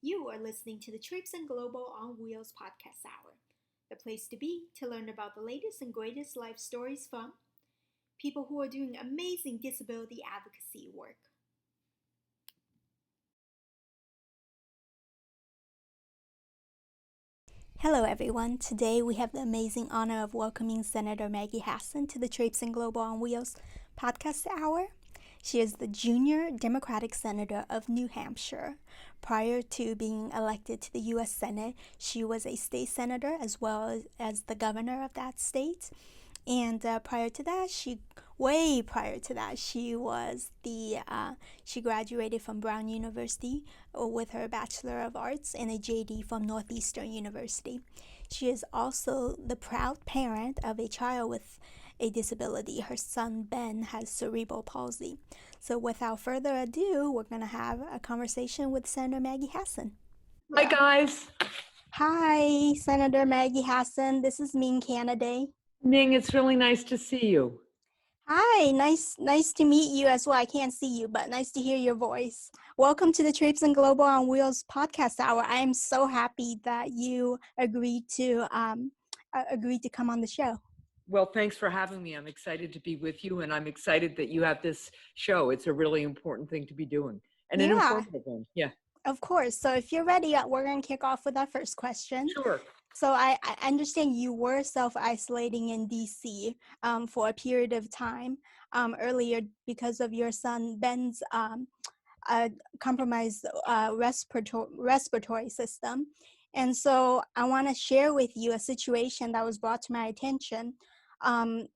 You are listening to the Trips and Global on Wheels podcast hour, the place to be to learn about the latest and greatest life stories from people who are doing amazing disability advocacy work. Hello, everyone. Today we have the amazing honor of welcoming Senator Maggie Hassan to the Trips and Global on Wheels podcast hour. She is the junior Democratic Senator of New Hampshire. Prior to being elected to the U.S. Senate, she was a state senator as well as the governor of that state. And prior to that, she she graduated from Brown University with her Bachelor of Arts and a JD from Northeastern University. She is also the proud parent of a child with a disability. Her son Ben has cerebral palsy. So without further ado, we're going to have a conversation with Senator Maggie Hassan. Hi, guys. Hi, Senator Maggie Hassan. This is Ming Canada. Ming, it's really nice to see you. Hi, nice to meet you as well. I can't see you, but nice to hear your voice. Welcome to the Trips and Global on Wheels podcast hour. I am so happy that you agreed to come on the show. Well, thanks for having me. I'm excited to be with you, and I'm excited that you have this show. It's a really important thing to be doing, and an informative one. Yeah. Of course. So if you're ready, we're going to kick off with our first question. Sure. So I understand you were self-isolating in D.C. For a period of time earlier because of your son Ben's compromised respiratory system. And so I want to share with you a situation that was brought to my attention. And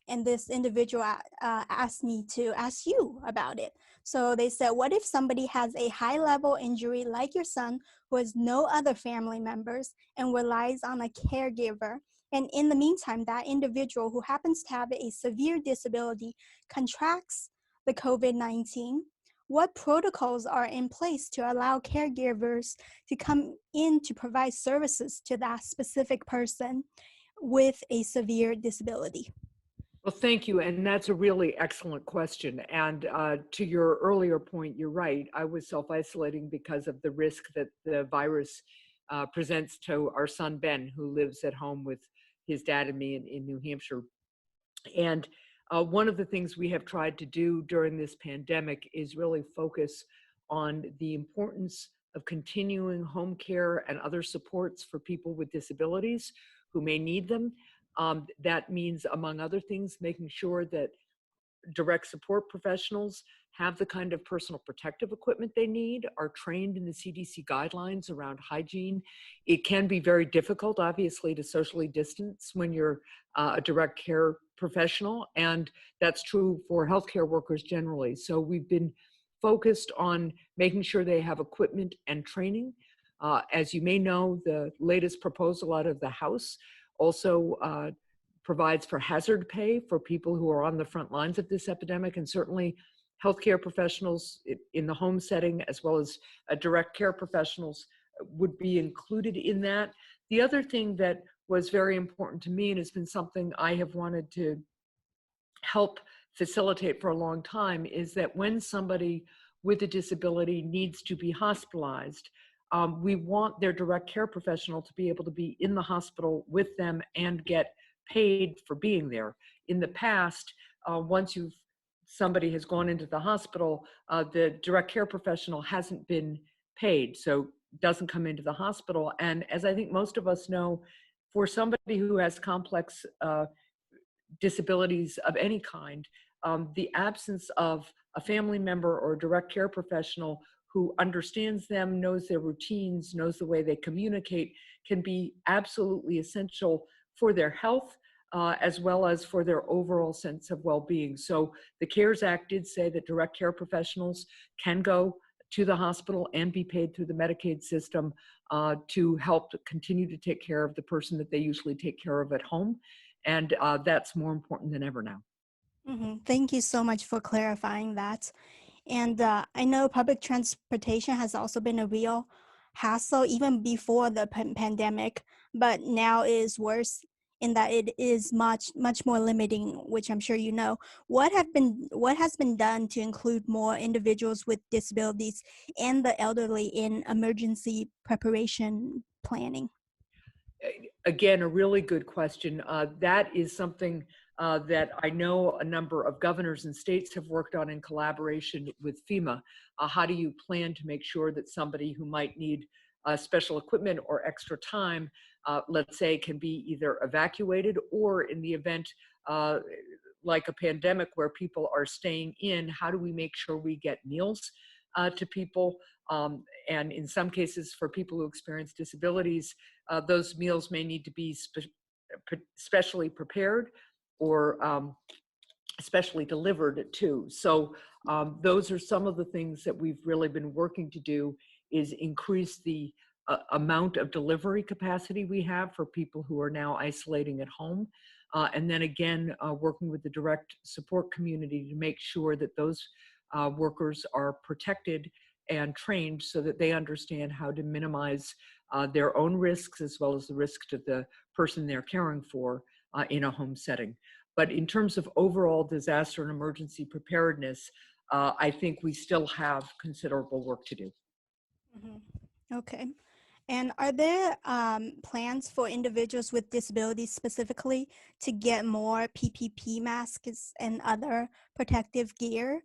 this individual asked me to ask you about it. So they said, what if somebody has a high-level injury like your son who has no other family members and relies on a caregiver? And in the meantime, that individual who happens to have a severe disability contracts the COVID-19. What protocols are in place to allow caregivers to come in to provide services to that specific person with a severe disability? Well, thank you. And that's a really excellent question. And to your earlier point, you're right. I was self-isolating because of the risk that the virus presents to our son, Ben, who lives at home with his dad and me in New Hampshire. And one of the things we have tried to do during this pandemic is really focus on the importance of continuing home care and other supports for people with disabilities who may need them. That means, among other things, making sure that direct support professionals have the kind of personal protective equipment they need, are trained in the CDC guidelines around hygiene. It can be very difficult, obviously, to socially distance when you're a direct care professional, and that's true for healthcare workers generally. So we've been focused on making sure they have equipment and training. As you may know, the latest proposal out of the House also provides for hazard pay for people who are on the front lines of this epidemic, and certainly healthcare professionals in the home setting, as well as direct care professionals, would be included in that. The other thing that was very important to me, and has been something I have wanted to help facilitate for a long time, is that when somebody with a disability needs to be hospitalized, we want their direct care professional to be able to be in the hospital with them and get paid for being there. In the past, once somebody has gone into the hospital, the direct care professional hasn't been paid, so doesn't come into the hospital. And as I think most of us know, for somebody who has complex disabilities of any kind, the absence of a family member or a direct care professional who understands them, knows their routines, knows the way they communicate, can be absolutely essential for their health, as well as for their overall sense of well-being. So the CARES Act did say that direct care professionals can go to the hospital and be paid through the Medicaid system to help to continue to take care of the person that they usually take care of at home. And that's more important than ever now. Mm-hmm. Thank you so much for clarifying that. And I know public transportation has also been a real hassle even before the pandemic, but now is worse. in that it is much more limiting, which I'm sure you know. What has been done to include more individuals with disabilities and the elderly in emergency preparation planning? Again, a really good question. That is something that I know a number of governors and states have worked on in collaboration with FEMA. How do you plan to make sure that somebody who might need special equipment or extra time, let's say, can be either evacuated, or in the event uh, like a pandemic where people are staying in, how do we make sure we get meals to people? And in some cases, for people who experience disabilities, those meals may need to be specially prepared or especially delivered too. So those are some of the things that we've really been working to do, is increase the amount of delivery capacity we have for people who are now isolating at home. And then again, working with the direct support community to make sure that those workers are protected and trained so that they understand how to minimize their own risks as well as the risk to the person they're caring for in a home setting. But in terms of overall disaster and emergency preparedness, I think we still have considerable work to do. Mhm. Okay. And are there plans for individuals with disabilities specifically to get more PPP masks and other protective gear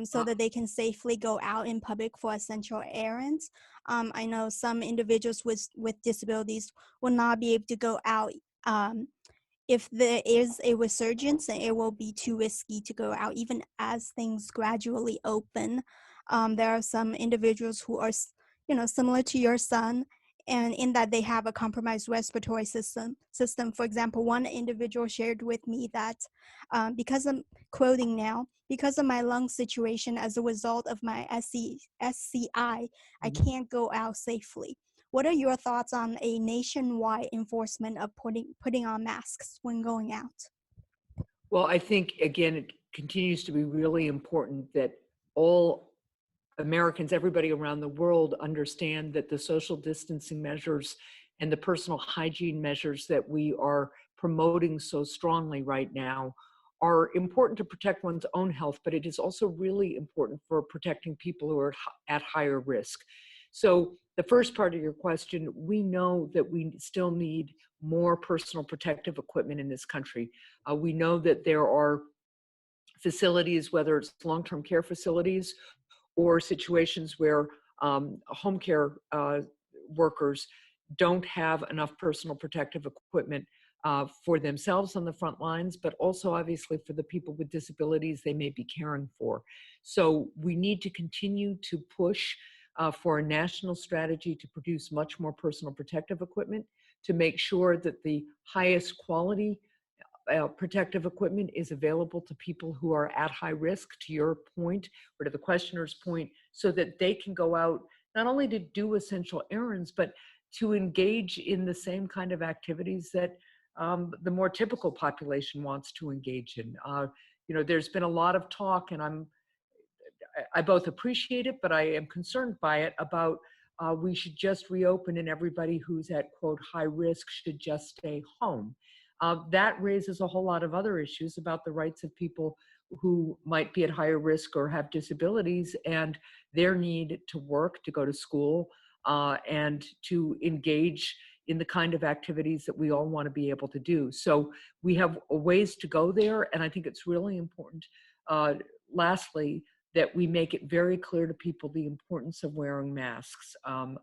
so Uh, that they can safely go out in public for essential errands? I know some individuals with disabilities will not be able to go out if there is a resurgence, and it will be too risky to go out even as things gradually open. There are some individuals who are, similar to your son, and in that they have a compromised respiratory system. For example, one individual shared with me that because I'm quoting now, because of my lung situation as a result of my SCI, I mhm. can't go out safely. What are your thoughts on a nationwide enforcement of putting on masks when going out? Well, I think, again, it continues to be really important that all Americans, everybody around the world, understand that the social distancing measures and the personal hygiene measures that we are promoting so strongly right now are important to protect one's own health, but it is also really important for protecting people who are at higher risk. So the first part of your question, we know that we still need more personal protective equipment in this country. We know that there are facilities, whether it's long-term care facilities or situations where home care workers don't have enough personal protective equipment for themselves on the front lines, but also obviously for the people with disabilities they may be caring for. So we need to continue to push for a national strategy to produce much more personal protective equipment, to make sure that the highest quality protective equipment is available to people who are at high risk, to your point, or to the questioner's point, so that they can go out not only to do essential errands, but to engage in the same kind of activities that the more typical population wants to engage in. There's been a lot of talk, and I both appreciate it, but I am concerned by it about we should just reopen and everybody who's at, quote, high risk should just stay home. That raises a whole lot of other issues about the rights of people who might be at higher risk or have disabilities, and their need to work, to go to school, and to engage in the kind of activities that we all want to be able to do. So we have a ways to go there, and I think it's really important, lastly, that we make it very clear to people the importance of wearing masks,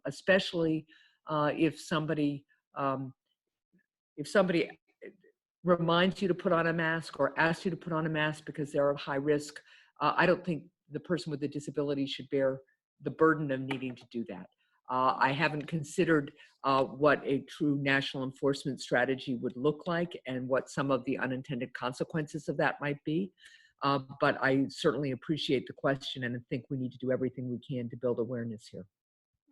especially if somebody um, if somebody reminds you to put on a mask or asks you to put on a mask because they're at high risk. I don't think the person with a disability should bear the burden of needing to do that. I haven't considered what a true national enforcement strategy would look like and what some of the unintended consequences of that might be. But I certainly appreciate the question and think we need to do everything we can to build awareness here.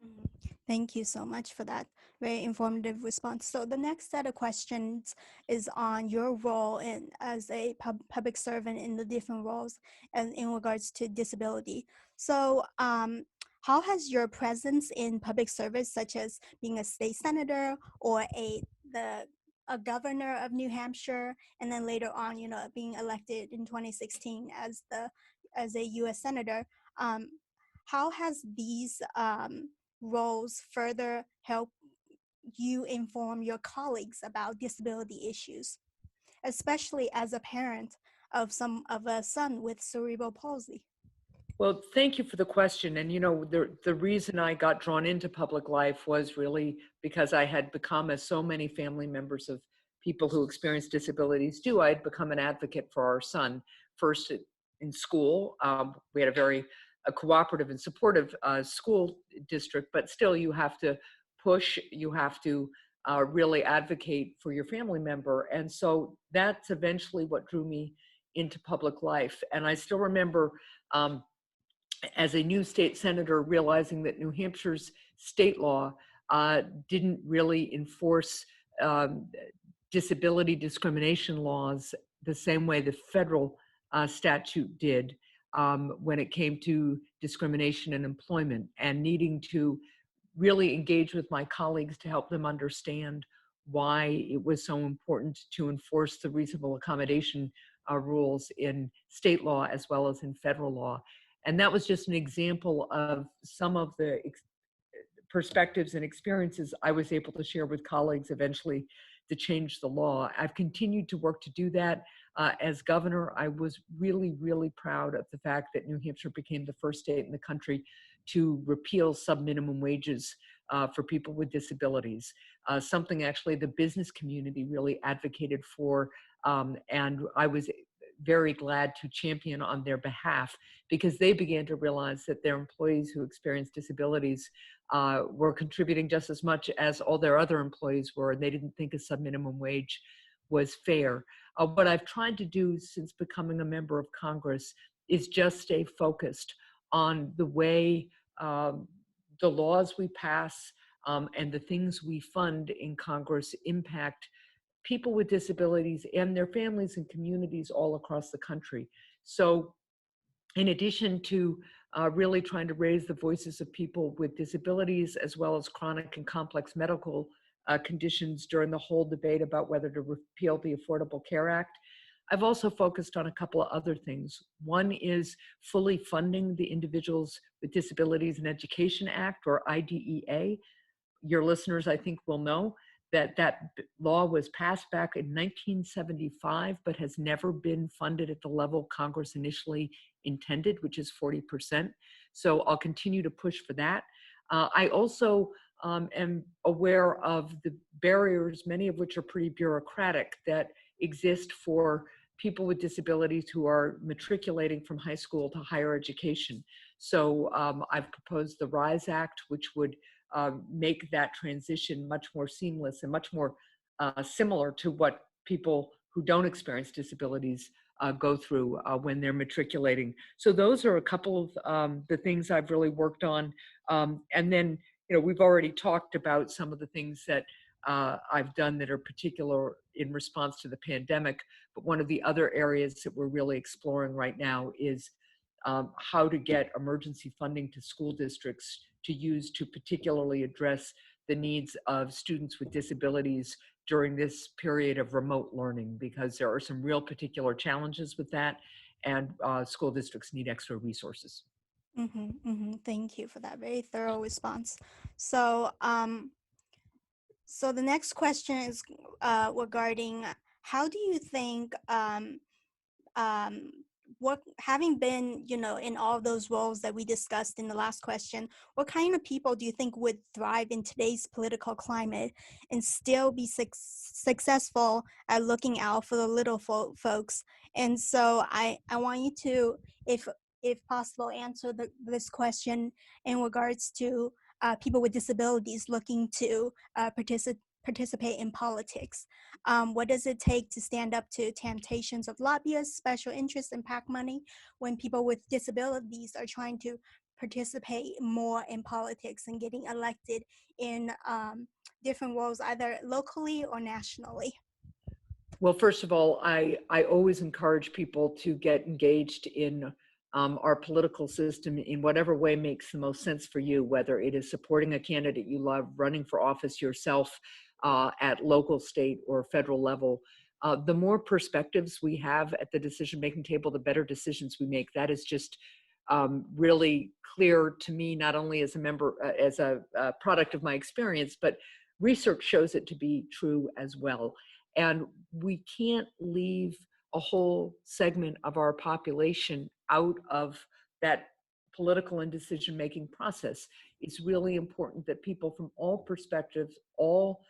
Mhm. Thank you so much for that very informative response. So the next set of questions is on your role as a public servant in the different roles and in regards to disability. So how has your presence in public service, such as being a state senator or the a governor of New Hampshire, and then later on, being elected in 2016 as a U.S. senator. Um, how has these roles further helped you inform your colleagues about disability issues, especially as a parent of a son with cerebral palsy? Well, thank you for the question. And the reason I got drawn into public life was really because I had become, as so many family members of people who experience disabilities do, I had become an advocate for our son. First in school, we had a cooperative and supportive school district, but still you have to push, you have to really advocate for your family member. And so that's eventually what drew me into public life. And I still remember, as a new state senator, realizing that New Hampshire's state law didn't really enforce um, disability discrimination laws the same way the federal statute did when it came to discrimination in employment, and needing to really engage with my colleagues to help them understand why it was so important to enforce the reasonable accommodation rules in state law as well as in federal law. And that was just an example of some of the perspectives and experiences I was able to share with colleagues eventually to change the law. I've continued to work to do that. As governor, I was really, really proud of the fact that New Hampshire became the first state in the country to repeal sub-minimum wages for people with disabilities, something actually the business community really advocated for, and I was very glad to champion on their behalf, because they began to realize that their employees who experienced disabilities were contributing just as much as all their other employees were, and they didn't think a sub-minimum wage was fair. What I've tried to do since becoming a member of Congress is just stay focused on the way the laws we pass and the things we fund in Congress impact people with disabilities and their families and communities all across the country. So in addition to really trying to raise the voices of people with disabilities as well as chronic and complex medical conditions during the whole debate about whether to repeal the Affordable Care Act, I've also focused on a couple of other things. One is fully funding the Individuals with Disabilities in Education Act, or IDEA. Your listeners, I think, will know that law was passed back in 1975, but has never been funded at the level Congress initially intended, which is 40%. So I'll continue to push for that. I also am aware of the barriers, many of which are pretty bureaucratic, that exist for people with disabilities who are matriculating from high school to higher education. So I've proposed the RISE Act, which would make that transition much more seamless and much more similar to what people who don't experience disabilities go through when they're matriculating. So those are a couple of the things I've really worked on. And then, we've already talked about some of the things that I've done that are particular in response to the pandemic. But one of the other areas that we're really exploring right now is how to get emergency funding to school districts to use to particularly address the needs of students with disabilities during this period of remote learning, because there are some real particular challenges with that, and school districts need extra resources. Thank you for that very thorough response. So, so the next question is regarding how do you think um, what, having been, in all those roles that we discussed in the last question, what kind of people do you think would thrive in today's political climate and still be successful at looking out for the little folks? And so I want you to, if possible, answer this question in regards to people with disabilities looking to participate in politics. What does it take to stand up to temptations of lobbyists, special interests, and PAC money when people with disabilities are trying to participate more in politics and getting elected in different roles, either locally or nationally? Well, first of all, I always encourage people to get engaged in our political system in whatever way makes the most sense for you, whether it is supporting a candidate you love, running for office yourself, at local, state, or federal level. The more perspectives we have at the decision-making table, the better decisions we make. That is just really clear to me, not only as a member, as a product of my experience, but research shows it to be true as well. And we can't leave a whole segment of our population out of that political and decision-making process. It's really important that people from all perspectives, all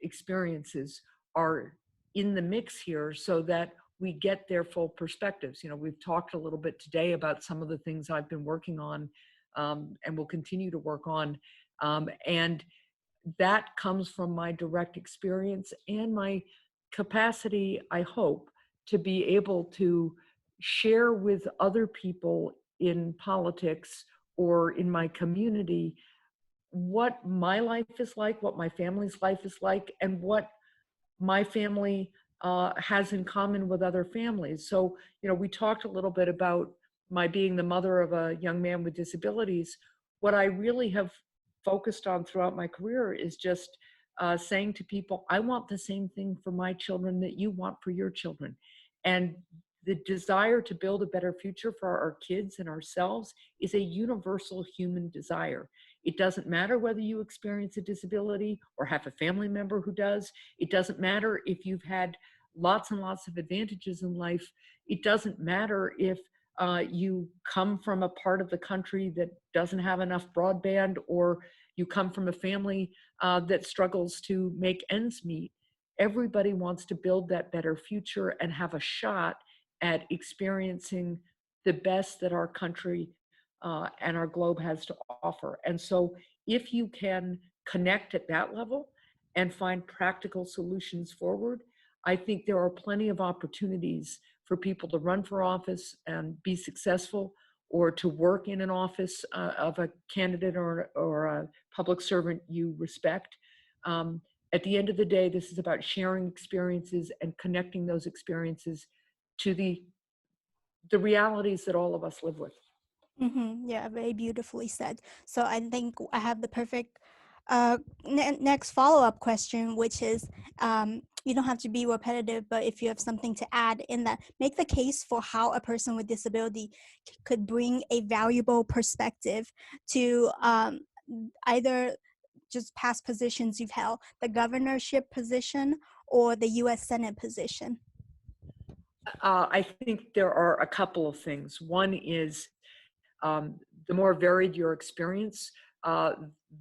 experiences are in the mix here so that we get their full perspectives. You know, we've talked a little bit today about some of the things I've been working on and will continue to work on. And that comes from my direct experience and my capacity, I hope, to be able to share with other people in politics or in my community what my life is like, what my family's life is like, and what my family has in common with other families. So, you know, we talked a little bit about my being the mother of a young man with disabilities. What I really have focused on throughout my career is just saying to people, I want the same thing for my children that you want for your children. And the desire to build a better future for our kids and ourselves is a universal human desire. It doesn't matter whether you experience a disability or have a family member who does. It doesn't matter if you've had lots and lots of advantages in life. It doesn't matter if you come from a part of the country that doesn't have enough broadband, or you come from a family that struggles to make ends meet. Everybody wants to build that better future and have a shot at experiencing the best that our country and our globe has to offer. And so if you can connect at that level and find practical solutions forward, I think there are plenty of opportunities for people to run for office and be successful, or to work in an office of a candidate or a public servant you respect. At the end of the day, this is about sharing experiences and connecting those experiences to the realities that all of us live with. Yeah, very beautifully said. So I think I have the perfect next follow-up question, which is, you don't have to be repetitive, but if you have something to add in that, make the case for how a person with disability could bring a valuable perspective to either just past positions you've held, the governorship position or the U.S. Senate position. I think there are a couple of things. One is the more varied your experience,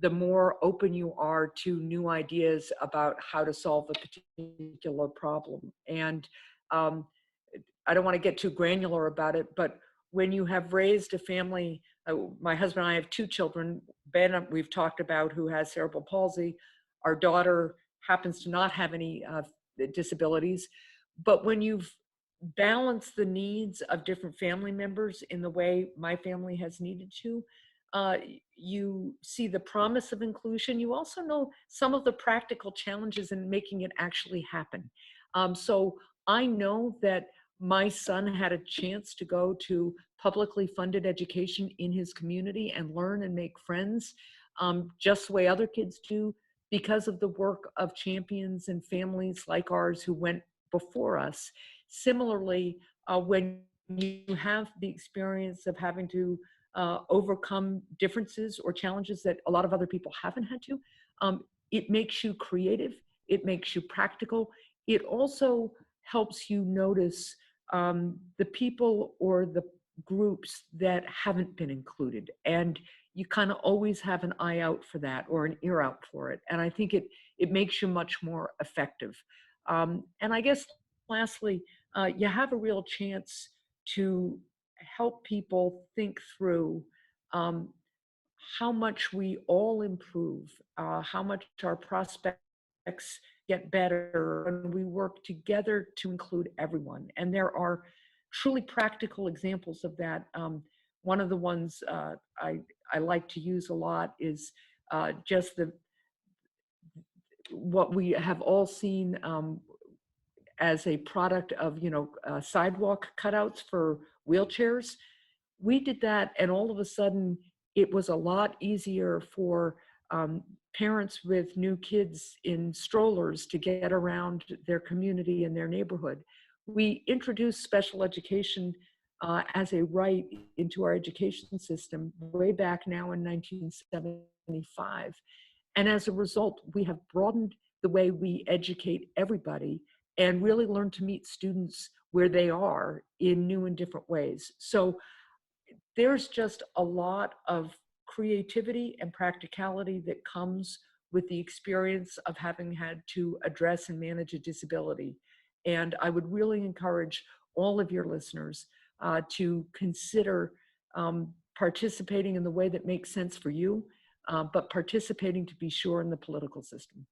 the more open you are to new ideas about how to solve a particular problem. And I don't want to get too granular about it, but when you have raised a family, my husband and I have two children. Ben, we've talked about, who has cerebral palsy. Our daughter happens to not have any disabilities. But when you've balanced the needs of different family members in the way my family has needed to, you see the promise of inclusion. You also know some of the practical challenges in making it actually happen. So I know that my son had a chance to go to publicly funded education in his community and learn and make friends, just the way other kids do, because of the work of champions and families like ours who went before us. Similarly, when you have the experience of having to overcome differences or challenges that a lot of other people haven't had to, it makes you creative, it makes you practical. It also helps you notice the people or the groups that haven't been included. And you kind of always have an eye out for that, or an ear out for it. And I think it makes you much more effective. And I guess lastly, you have a real chance to help people think through how much we all improve, how much our prospects get better when we work together to include everyone. And there are truly practical examples of that. One of the ones I like to use a lot is just what we have all seen as a product of, sidewalk cutouts for wheelchairs. We did that, and all of a sudden, it was a lot easier for parents with new kids in strollers to get around their community and their neighborhood. We introduced special education as a right into our education system way back now in 1975. And as a result, we have broadened the way we educate everybody and really learn to meet students where they are in new and different ways. So there's just a lot of creativity and practicality that comes with the experience of having had to address and manage a disability. And I would really encourage all of your listeners to consider participating in the way that makes sense for you, but participating, to be sure, in the political system.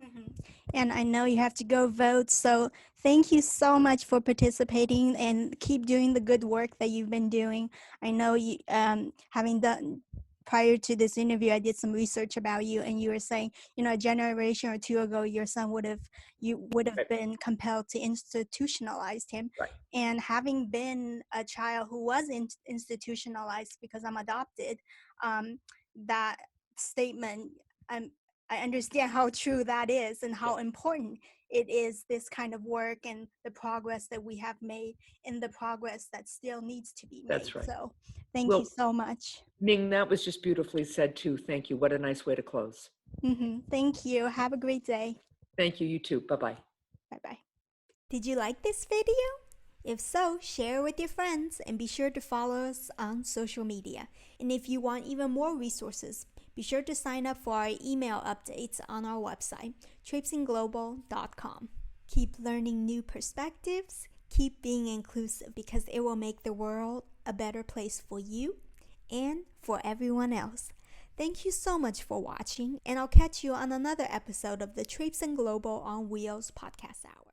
Mhm. And I know you have to go vote. So thank you so much for participating and keep doing the good work that you've been doing. I know you, having done prior to this interview, I did some research about you, and you were saying, a generation or two ago, you would have Right. been compelled to institutionalize him. Right. And having been a child who was institutionalized because I'm adopted, that statement, I understand how true that is and how important it is, this kind of work and the progress that we have made and the progress that still needs to be made. That's right. So thank you Well, so much. Ming, that was just beautifully said too. Thank you. What a nice way to close. Thank you. Have a great day. Thank you. You too. Bye-bye. Bye-bye. Did you like this video? If so, share it with your friends and be sure to follow us on social media. And if you want even more resources, be sure to sign up for our email updates on our website, traipsingglobal.com. Keep learning new perspectives, keep being inclusive, because it will make the world a better place for you and for everyone else. Thank you so much for watching, and I'll catch you on another episode of the Traipsing Global on Wheels podcast hour.